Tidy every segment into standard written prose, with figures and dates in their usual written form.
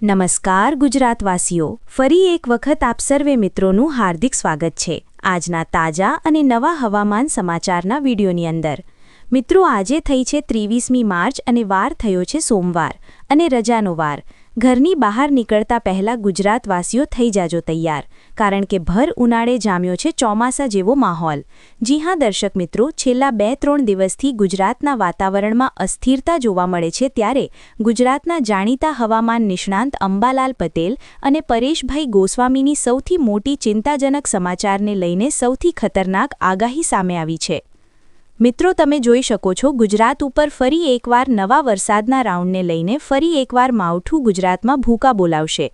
નમસ્કાર ગુજરાતવાસીઓ, ફરી એક વખત આપ સર્વે મિત્રોનું હાર્દિક સ્વાગત છે આજના તાજા અને નવા હવામાન સમાચારના વિડીયોની અંદર। મિત્રો, આજે થઈ છે 23મી માર્ચ અને વાર થયો છે સોમવાર અને રજાનો વાર। ઘરની બહાર નીકળતા પહેલા ગુજરાતવાસીઓ થઈ જાજો તૈયાર, કારણ કે ભર ઉનાળે જામ્યો છે ચોમાસા જેવો માહોલ। જી હા દર્શક મિત્રો, છેલ્લા 2-3 દિવસથી ગુજરાતના વાતાવરણમાં અસ્થિરતા જોવા મળે છે, ત્યારે ગુજરાતના જાણીતા હવામાન નિષ્ણાંત અંબાલાલ પટેલ અને પરેશભાઈ ગોસ્વામીની સૌથી મોટી ચિંતાજનક સમાચારને લઈને સૌથી ખતરનાક આગાહી સામે આવી છે। મિત્રો, તમે જોઈ શકો છો, ગુજરાત ઉપર ફરી એકવાર નવા વરસાદના રાઉન્ડને લઈને ફરી એકવાર માવઠું ગુજરાતમાં ભૂકા બોલાવશે।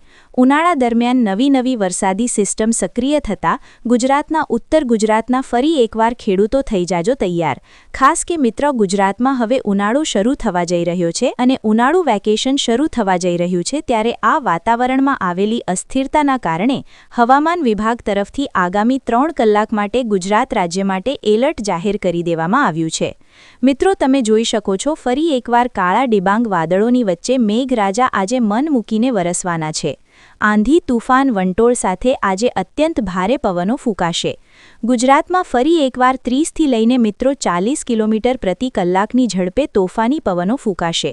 ઉનાળા દરમિયાન નવી વરસાદી સિસ્ટમ સક્રિય થતાં ગુજરાતના ઉત્તર ગુજરાતના ફરી એકવાર ખેડૂતો થઈ જાજો તૈયાર। ખાસ કે મિત્રો, ગુજરાતમાં હવે ઉનાળો શરૂ થવા જઈ રહ્યો છે અને ઉનાળુ વેકેશન શરૂ થવા જઈ રહ્યું છે, ત્યારે આ વાતાવરણમાં આવેલી અસ્થિરતાના કારણે હવામાન વિભાગ તરફથી આગામી 3 કલાક માટે ગુજરાત રાજ્ય માટે એલર્ટ જાહેર કરી દેવામાં આવ્યું છે। મિત્રો, તમે જોઈ શકો છો, ફરી એકવાર કાળા ડિબાંગ વાદળોની વચ્ચે મેઘરાજા આજે મન મૂકીને વરસવાના છે। આંધી, તૂફાન, વંટોળ સાથે આજે અત્યંત ભારે પવનો ફૂંકાશે। ગુજરાતમાં ફરી એકવાર 30થી લઈને મિત્રો 40 કિલોમીટર પ્રતિ કલાકની ઝડપે તોફાની પવનો ફૂંકાશે।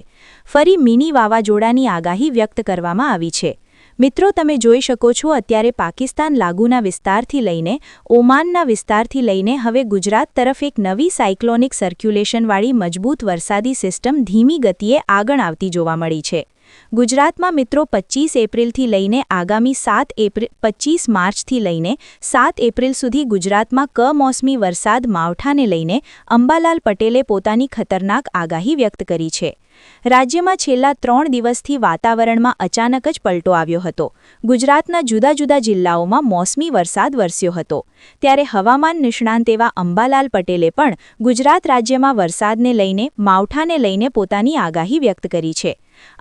ફરી મિની વાવાઝોડાની આગાહી વ્યક્ત કરવામાં આવી છે। મિત્રો, તમે જોઈ શકો છો, અત્યારે પાકિસ્તાન લાગુના વિસ્તારથી લઈને ઓમાનના વિસ્તારથી લઈને હવે ગુજરાત તરફ એક નવી સાયક્લોનિક સર્ક્યુલેશનવાળી મજબૂત વરસાદી સિસ્ટમ ધીમી ગતિએ આગળ આવતી જોવા મળી છે। ગુજરાતમાં મિત્રો 25 એપ્રિલથી લઈને આગામી 25 માર્ચથી લઈને 7 એપ્રિલ સુધી ગુજરાતમાં કમોસમી વરસાદ માવઠાને લઈને અંબાલાલ પટેલે પોતાની ખતરનાક આગાહી વ્યક્ત કરી છે। રાજ્યમાં છેલ્લા 3 દિવસથી વાતાવરણમાં અચાનક જ પલટો આવ્યો હતો। ગુજરાતના જુદા જુદા જિલ્લાઓમાં મોસમી વરસાદ વરસ્યો હતો, ત્યારે હવામાન નિષ્ણાંત એવા અંબાલાલ પટેલે પણ ગુજરાત રાજ્યમાં વરસાદને લઈને માવઠાને લઈને પોતાની આગાહી વ્યક્ત કરી છે।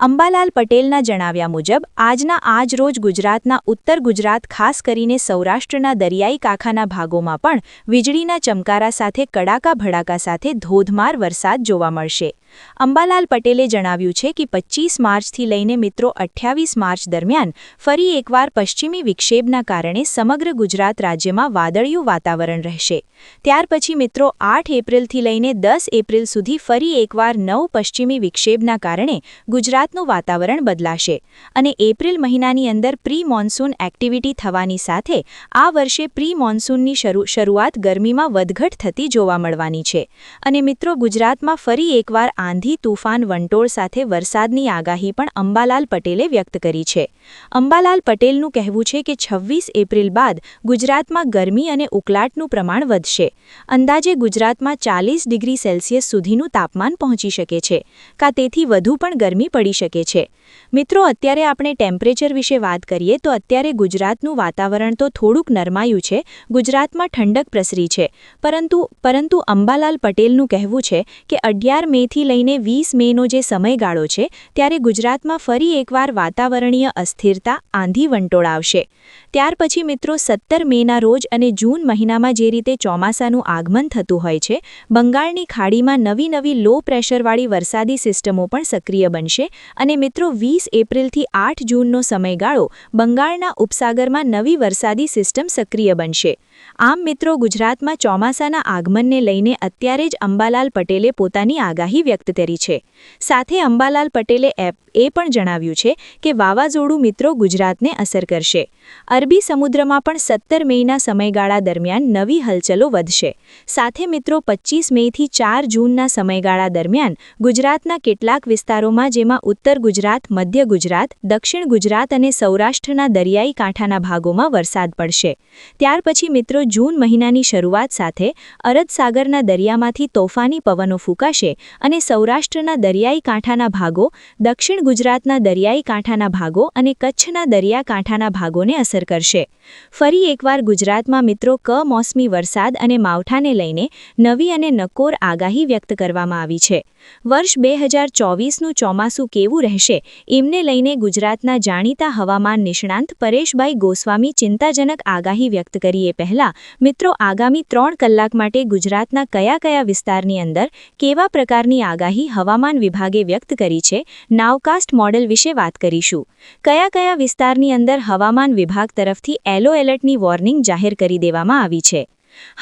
અંબાલાલ પટેલના જણાવ્યા મુજબ આજ રોજ ગુજરાતના ઉત્તર ગુજરાત, ખાસ કરીને સૌરાષ્ટ્રના દરિયાઈ કાંઠાના ભાગોમાં પણ વીજળીના ચમકારા સાથે કડાકા ભડાકા સાથે ધોધમાર વરસાદ જોવા મળશે। અંબાલાલ પટેલે જણાવ્યું છે કે 25 માર્ચથી લઈને મિત્રો 28 માર્ચ દરમિયાન ફરી એકવાર પશ્ચિમી વિક્ષેપના કારણે સમગ્ર ગુજરાત રાજ્યમાં વાદળિયું વાતાવરણ રહેશે। ત્યાર પછી મિત્રો 8 એપ્રિલથી લઈને 10 એપ્રિલ સુધી ફરી એકવાર નવ પશ્ચિમી વિક્ષેપના કારણે ગુજરાતનું વાતાવરણ બદલાશે અને એપ્રિલ મહિનાની અંદર પ્રી મોન્સૂન એક્ટિવિટી થવાની સાથે આ વર્ષે પ્રી મોન્સૂનની શરૂઆત ગરમીમાં વધઘટ થતી જોવા મળવાની છે અને મિત્રો ગુજરાતમાં ફરી એકવાર આંધી, તૂફાન, વંટોળ સાથે વરસાદની આગાહી પણ અંબાલાલ પટેલે વ્યક્ત કરી છે। અંબાલાલ પટેલનું કહેવું છે કે 26 એપ્રિલ બાદ ગુજરાતમાં ગરમી અને ઉકળાટનું પ્રમાણ વધશે। અંદાજે ગુજરાતમાં 40 ડિગ્રી સેલ્સિયસ સુધીનું તાપમાન પહોંચી શકે છે, કા તેથી વધુ પણ ગરમી પડી શકે છે। મિત્રો, અત્યારે આપણે ટેમ્પરેચર વિશે વાત કરીએ તો અત્યારે ગુજરાતનું વાતાવરણ તો થોડુંક નરમાયું છે, ગુજરાતમાં ઠંડક પ્રસરી છે, પરંતુ અંબાલાલ પટેલનું કહેવું છે કે 11 મેથી લઈને 20 મેનો જે સમયગાળો છે, ત્યારે ગુજરાતમાં ફરી એકવાર વાતાવરણીય અસ્થિરતા, આંધી, વંટોળ આવશે। ત્યાર પછી મિત્રો 17 મેના રોજ અને જૂન મહિનામાં જે રીતે ચોમાસાનું આગમન થતું હોય છે, બંગાળની ખાડીમાં નવી લો પ્રેશરવાળી વરસાદી સિસ્ટમો પણ સક્રિય બનશે અને મિત્રો 20 એપ્રિલથી 8 જૂનનો સમયગાળો બંગાળના ઉપસાગરમાં નવી વરસાદી સિસ્ટમ સક્રિય બનશે। આમ મિત્રો, ગુજરાતમાં ચોમાસાના આગમનને લઈને અત્યારે જ અંબાલાલ પટેલે પોતાની આગાહી વ્યક્ત કરી છે। સાથે અંબાલાલ પટેલે એ પણ જણાવ્યું છે કે વાવાઝોડું મિત્રો ગુજરાતને અસર કરશે। અરબી સમુદ્રમાં પણ 17 મેના સમયગાળા દરમિયાન નવી હલચલો વધશે। સાથે મિત્રો 25 મેથી 4 જૂનના સમયગાળા દરમિયાન ગુજરાતના કેટલાક વિસ્તારોમાં, જેમાં ઉત્તર ગુજરાત, મધ્ય ગુજરાત, દક્ષિણ ગુજરાત અને સૌરાષ્ટ્રના દરિયાઈ કાંઠાના ભાગોમાં વરસાદ પડશે। ત્યાર પછી મિત્રો જૂન મહિનાની શરૂઆત સાથે અરબ સાગરના દરિયામાંથી તોફાની પવનો ફૂંકાશે અને સૌરાષ્ટ્રના દરિયાઈ કાંઠાના ભાગો, દક્ષિણ ગુજરાતના દરિયાઈ કાંઠાના ભાગો અને કચ્છના દરિયાકાંઠાના ભાગોને અસર કરશે। ફરી એકવાર ગુજરાતમાં મિત્રો કમોસમી વરસાદ અને માવઠાને લઈને નવી અને નકોર આગાહી વ્યક્ત કરવામાં આવી છે। વર્ષ 2024નું ચોમાસું કેવું રહેશે એમને લઈને ગુજરાતના જાણીતા હવામાન નિષ્ણાંત પરેશભાઈ ગોસ્વામી ચિંતાજનક આગાહી વ્યક્ત કરીએ પહેલા મિત્રો આગામી 3 કલાક માટે ગુજરાતના કયા વિસ્તારની અંદર કેવા પ્રકારની આગાહી હવામાન વિભાગે વ્યક્ત કરી છે, નાવકા ફોરકાસ્ટ મોડેલ વિશે વાત કરીશું. કયા વિસ્તારની અંદર હવામાન વિભાગ તરફથી યલો એલર્ટની વોર્નિંગ જાહેર કરી દેવામાં આવી છે.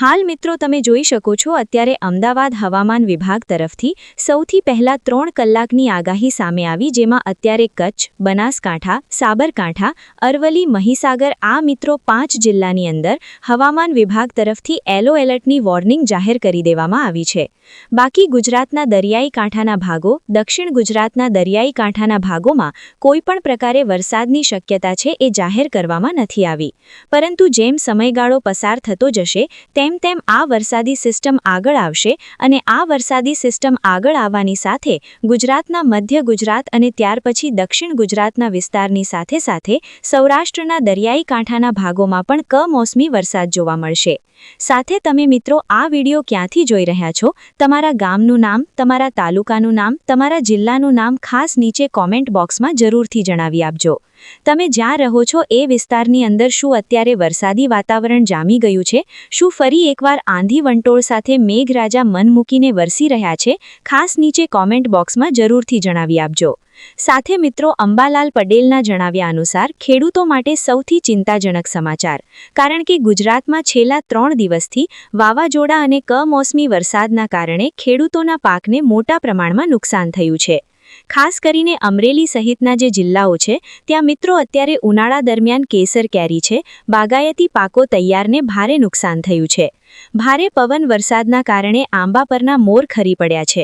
હાલ મિત્રો તમે જોઈ શકો છો અત્યારે અમદાવાદ હવામાન વિભાગ તરફથી સૌથી પહેલા 3 કલાકની આગાહી સામે આવી, જેમાં અત્યારે કચ્છ, બનાસકાંઠા, સાબરકાંઠા, અરવલ્લી, મહીસાગર આ મિત્રો 5 જિલ્લાની અંદર હવામાન વિભાગ તરફથી યલો એલર્ટની વોર્નિંગ જાહેર કરી દેવામાં આવી છે. બાકી ગુજરાતના દરિયાઈ કાંઠાના ભાગો, દક્ષિણ ગુજરાતના દરિયાઈ કાંઠાના ભાગોમાં કોઈપણ પ્રકારે વરસાદની શક્યતા છે એ જાહેર કરવામાં નથી આવી. પરંતુ જેમ સમયગાળો પસાર થતો જશે તેમ આ વરસાદી સિસ્ટમ આગળ આવશે અને આ વરસાદી સિસ્ટમ આગળ આવવાની સાથે ગુજરાતના મધ્ય ગુજરાત અને ત્યાર પછી દક્ષિણ ગુજરાતના વિસ્તારની સાથે સૌરાષ્ટ્રના દરિયાઈ કાંઠાના ભાગોમાં પણ કમોસમી વરસાદ જોવા મળશે. સાથે તમે મિત્રો આ વિડિયો ક્યાંથી જોઈ રહ્યા છો, તમારા ગામનું નામ, તમારા તાલુકાનું નામ, તમારા જિલ્લાનું નામ ખાસ નીચે કોમેન્ટ બોક્સમાં જરૂરથી જણાવી આપજો. તમે જ્યાં રહો છો એ વિસ્તારની અંદર શું અત્યારે વરસાદી વાતાવરણ જામી ગયું છે? શું ફરી એકવાર આંધી વંટોળ સાથે મેઘરાજા મન મૂકીને વરસી રહ્યા છે? ખાસ નીચે કોમેન્ટ બોક્સમાં જરૂરથી જણાવી આપજો. સાથે મિત્રો અંબાલાલ પટેલના જણાવ્યા અનુસાર ખેડૂતો માટે સૌથી ચિંતાજનક સમાચાર, કારણ કે ગુજરાતમાં છેલ્લા 3 દિવસથી વાવાઝોડા અને કમોસમી વરસાદના કારણે ખેડૂતોના પાકને મોટા પ્રમાણમાં નુકસાન થયું છે. ખાસ કરીને અમરેલી સહિતના જે જિલ્લાઓ છે ત્યાં મિત્રો અત્યારે ઉનાળા દરમિયાન કેસર કેરી છે, બાગાયતી પાકો તૈયારને ભારે નુકસાન થયું છે. ભારે પવન વરસાદના કારણે આંબા પરના મોર ખરી પડ્યા છે.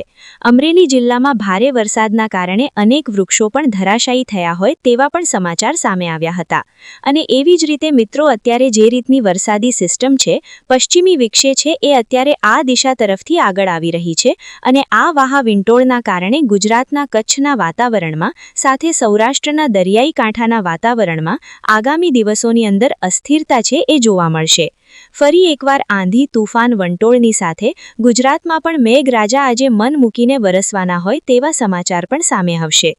અમરેલી જિલ્લામાં ભારે વરસાદના કારણે અનેક વૃક્ષો પણ ધરાશાયી થયા હોય તેવા પણ સમાચાર સામે આવ્યા હતા. અને એવી જ રીતે મિત્રો અત્યારે જે રીતની વરસાદી સિસ્ટમ છે, પશ્ચિમી વિક્ષે છે એ અત્યારે આ દિશા તરફથી આગળ આવી રહી છે અને આ વાહા વિંટોળના કારણે ગુજરાતના કચ્છના વાતાવરણમાં સાથે સૌરાષ્ટ્રના દરિયાઈ કાંઠાના વાતાવરણમાં આગામી દિવસોની અંદર અસ્થિરતા છે એ જોવા મળશે. ફરી એકવાર આંધી, તૂફાન, વંટોળની સાથે ગુજરાતમાં પણ મેઘરાજા આજે મન મૂકીને વરસવાના હોય તેવા સમાચાર પણ સામે આવશે.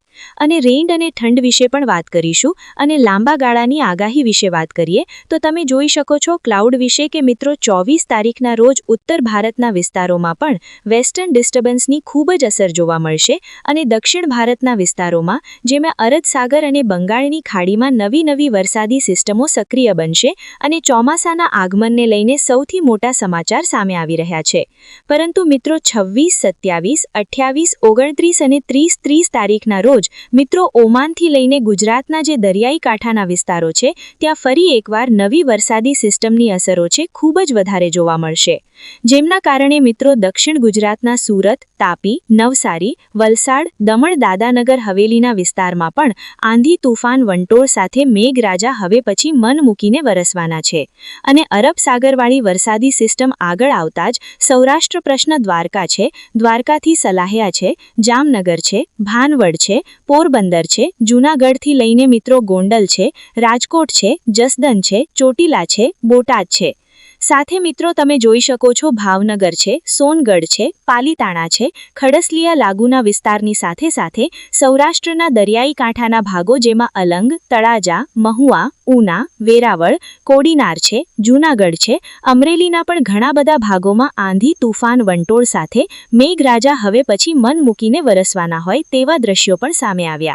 અને રેન અને ઠંડ વિશે પણ વાત કરીશું અને લાંબા ગાળાની આગાહી વિશે વાત કરીએ તો તમે જોઈ શકો છો ક્લાઉડ વિશે કે મિત્રો 24 તારીખના રોજ ઉત્તર ભારતના વિસ્તારોમાં પણ વેસ્ટર્ન ડિસ્ટર્બન્સની ખૂબ જ અસર જોવા મળશે અને દક્ષિણ ભારતના વિસ્તારોમાં જેમાં અરબ સાગર અને બંગાળની ખાડીમાં નવી વરસાદી સિસ્ટમો સક્રિય બનશે અને ચોમાસાના આગમનને લઈને સૌથી મોટા સમાચાર સામે આવી રહ્યા છે. પરંતુ મિત્રો 26, 27, 28, 29 અને 30 તારીખના રોજ મિત્રો ઓમાનથી લઈને ગુજરાતના જે દરિયાઈ કાંઠાના વિસ્તારો છે ત્યાં ફરી એકવાર નવી વરસાદી સિસ્ટમની અસરો છે ખૂબ જ વધારે જોવા મળશે. જેમના કારણે મિત્રો દક્ષિણ ગુજરાતના સુરત, તાપી, નવસારી, વલસાડ, દમણ, દાદાનગર હવેલીના વિસ્તારમાં પણ આંધી, તૂફાન, વંટોળ સાથે મેઘરાજા હવે પછી મન મૂકીને વરસવાના છે. અને અરબ સાગરવાળી વરસાદી સિસ્ટમ આગળ આવતા જ સૌરાષ્ટ્ર પ્રશ્ન દ્વારકા છે, દ્વારકાથી સલાહ્યા છે, જામનગર છે, ભાનવડ છે, પોરબંદર છે, જૂનાગઢથી લઈને મિત્રો ગોંડલ છે, રાજકોટ છે, જસદન છે, ચોટીલા છે, બોટાદ છે. સાથે મિત્રો તમે જોઈ શકો છો ભાવનગર છે, સોનગઢ છે, પાલીતાણા છે, ખડસલિયા લાગુના વિસ્તારની સાથે સૌરાષ્ટ્રના દરિયાઈ કાંઠાના ભાગો જેમાં અલંગ, તળાજા, મહુવા, ઉના, વેરાવળ, કોડીનાર છે, જૂનાગઢ છે, અમરેલીના પણ ઘણા બધા ભાગોમાં આંધી, તૂફાન, વંટોળ સાથે મેઘરાજા હવે પછી મન મૂકીને વરસવાના હોય તેવા દ્રશ્યો પણ સામે આવ્યા.